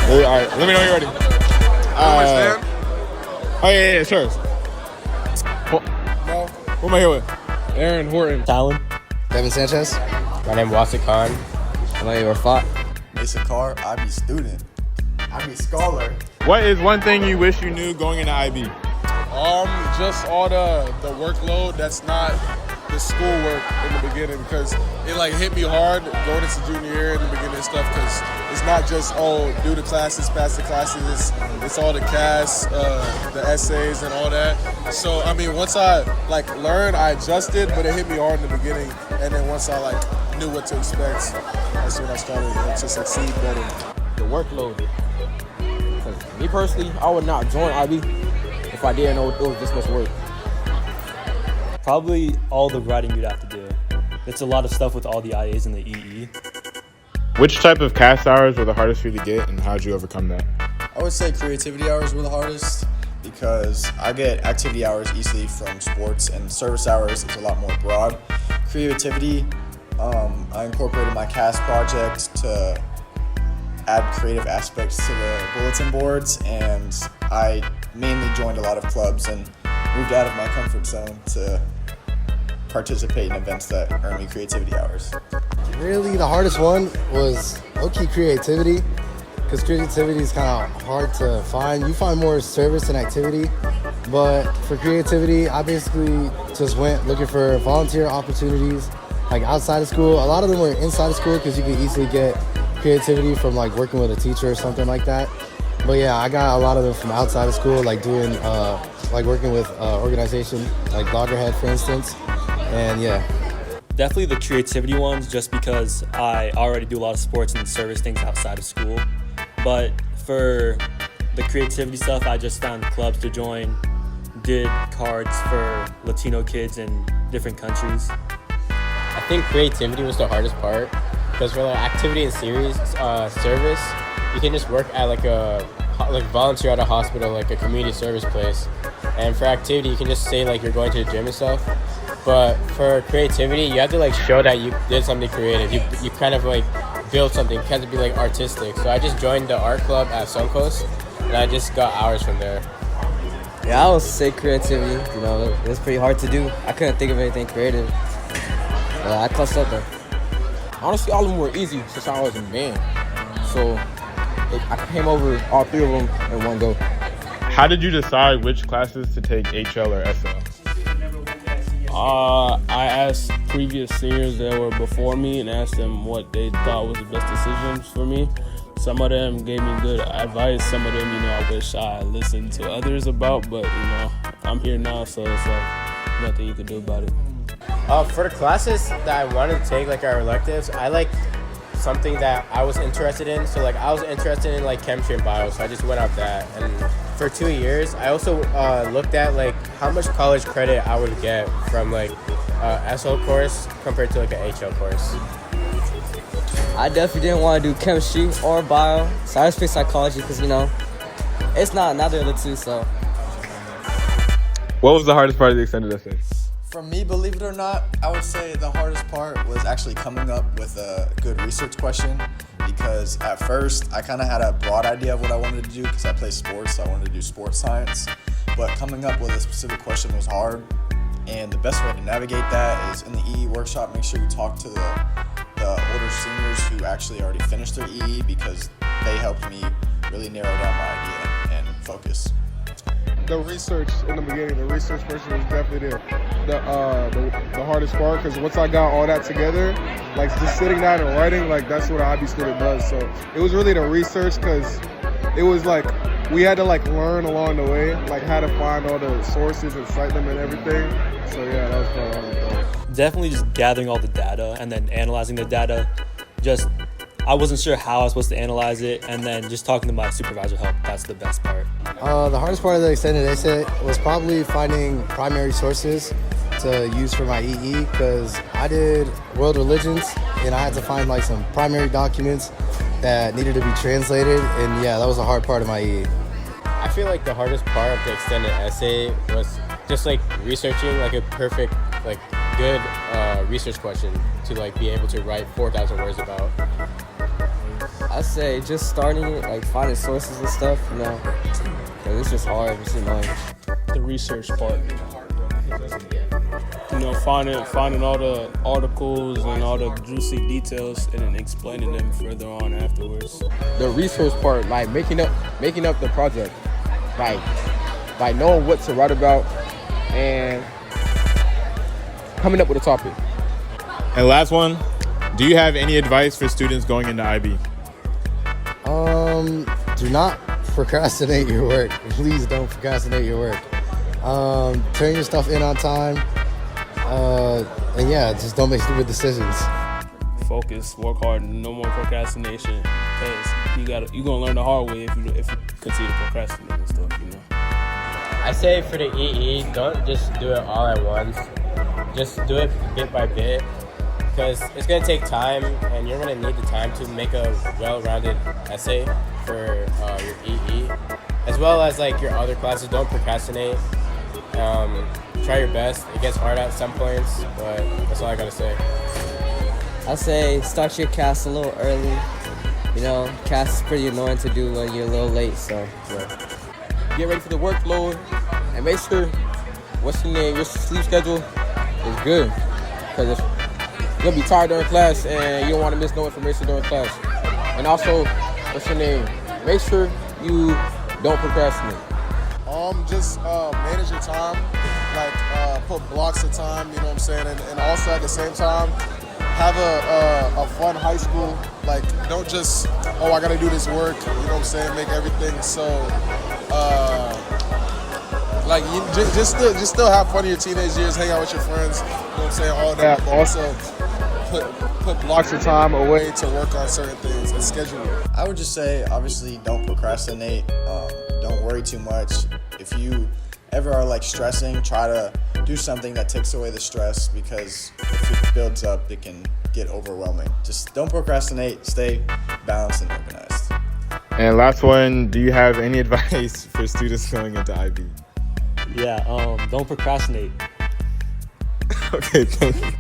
All right, let me know when you're ready. Oh, yeah, sure. No. Who am I here with? Aaron Horton. Talon. Devin Sanchez. My name is Wasi Khan. Amaya Rafat. Mason Carr. IB student. IB scholar. What is one thing you wish you knew going into IB? Just all the workload that's not the schoolwork in the beginning, because it like hit me hard going into junior year in the beginning and stuff, because it's not just do the classes, pass the classes, it's all the CAS, the essays and all that. So I mean, once I like learned, I adjusted, but it hit me hard in the beginning, and then once I like knew what to expect, that's when I started to succeed better. The workload. Because me personally, I would not join IB if I didn't know it was this much work. Probably all the writing you'd have to do. It's a lot of stuff with all the IAs and the EE. Which type of cast hours were the hardest for you to get, and how did you overcome that? I would say creativity hours were the hardest because I get activity hours easily from sports, and service hours is a lot more broad. Creativity, I incorporated my cast project to add creative aspects to the bulletin boards, and I mainly joined a lot of clubs and moved out of my comfort zone to participate in events that earn me creativity hours. Really, the hardest one was low-key creativity, because creativity is kind of hard to find. You find more service and activity, but for creativity, I basically just went looking for volunteer opportunities, like outside of school. A lot of them were inside of school because you could easily get creativity from like working with a teacher or something like that. But yeah, I got a lot of them from outside of school, like doing, like working with organization like Loggerhead, for instance. And yeah. Definitely the creativity ones, just because I already do a lot of sports and service things outside of school. But for the creativity stuff, I just found clubs to join, did cards for Latino kids in different countries. I think creativity was the hardest part, because for like activity and service, you can just work at like volunteer at a hospital, like a community service place. And for activity, you can just say like you're going to the gym and stuff. But for creativity, you have to like show that you did something creative. You kind of like build something. It has to be like artistic. So I just joined the art club at Suncoast, and I just got hours from there. Yeah, I would say creativity. You know, it was pretty hard to do. I couldn't think of anything creative. I clutched up though. Honestly, all of them were easy since I was in band. So I came over all three of them in one go. How did you decide which classes to take HL or SL? I asked previous seniors that were before me and asked them what they thought was the best decisions for me. Some of them gave me good advice. Some of them, I wish I listened to others about, but, I'm here now, so it's like nothing you can do about it. For the classes that I wanted to take, like our electives, I like something that I was interested in. So like I was interested in like chemistry and bio, so I just went up that. And for 2 years, I also looked at like how much college credit I would get from like SL course compared to like an HL course. I definitely didn't want to do chemistry or bio, so I just picked psychology because it's not neither of the two. So. What was the hardest part of the extended essay? For me, believe it or not, I would say the hardest part was actually coming up with a good research question, because at first I kind of had a broad idea of what I wanted to do because I play sports, so I wanted to do sports science, but coming up with a specific question was hard, and the best way to navigate that is in the EE workshop. Make sure you talk to the older seniors who actually already finished their EE, because they helped me really narrow down my idea and focus. The research in the beginning, the research portion was definitely the hardest part, because once I got all that together, like just sitting down and writing, like that's what an IB student does. So it was really the research, because it was like we had to like learn along the way, like how to find all the sources and cite them and everything. So yeah, that was probably hard. Definitely just gathering all the data and then analyzing the data. I wasn't sure how I was supposed to analyze it, and then just talking to my supervisor helped. That's the best part. The hardest part of the extended essay was probably finding primary sources to use for my EE, because I did world religions and I had to find like some primary documents that needed to be translated, and yeah, that was the hard part of my EE. I feel like the hardest part of the extended essay was just like researching like a perfect, like good research question to like be able to write 4,000 words about. I say just starting it, like finding sources and stuff, you know, 'cause it's just hard. It's annoying. The research part. You know, finding all the articles and all the juicy details and then explaining them further on afterwards. The research part, like making up the project, like knowing what to write about and coming up with a topic. And last one, do you have any advice for students going into IB? Do not procrastinate your work. Please don't procrastinate your work. Turn your stuff in on time. And yeah, just don't make stupid decisions. Focus, work hard, no more procrastination. Because you're gonna learn the hard way if you continue to procrastinate and stuff, you know. I say for the EE, don't just do it all at once. Just do it bit by bit, because it's gonna take time, and you're gonna need the time to make a well-rounded essay for your EE, as well as like your other classes. Don't procrastinate. Try your best. It gets hard at some points, but that's all I gotta say. I say start your cast a little early. You know, cast is pretty annoying to do when you're a little late, so yeah. Get ready for the workload and make sure your sleep schedule is good, because you're gonna be tired during class and you don't want to miss no information during class. And also, make sure you don't procrastinate. Just manage your time, like put blocks of time, you know what I'm saying, and also at the same time have a fun high school. Like, don't just, oh, I gotta do this work, you know what I'm saying, make everything so like you just still have fun in your teenage years, hang out with your friends, you know what I'm saying, all that, but also put blocks of time away to work on certain things and schedule it. I would just say, obviously, don't procrastinate. Don't worry too much. If you ever are like stressing, try to do something that takes away the stress, because if it builds up, it can get overwhelming. Just don't procrastinate. Stay balanced and organized. And last one, do you have any advice for students going into IB? Yeah, don't procrastinate. Okay, thank you.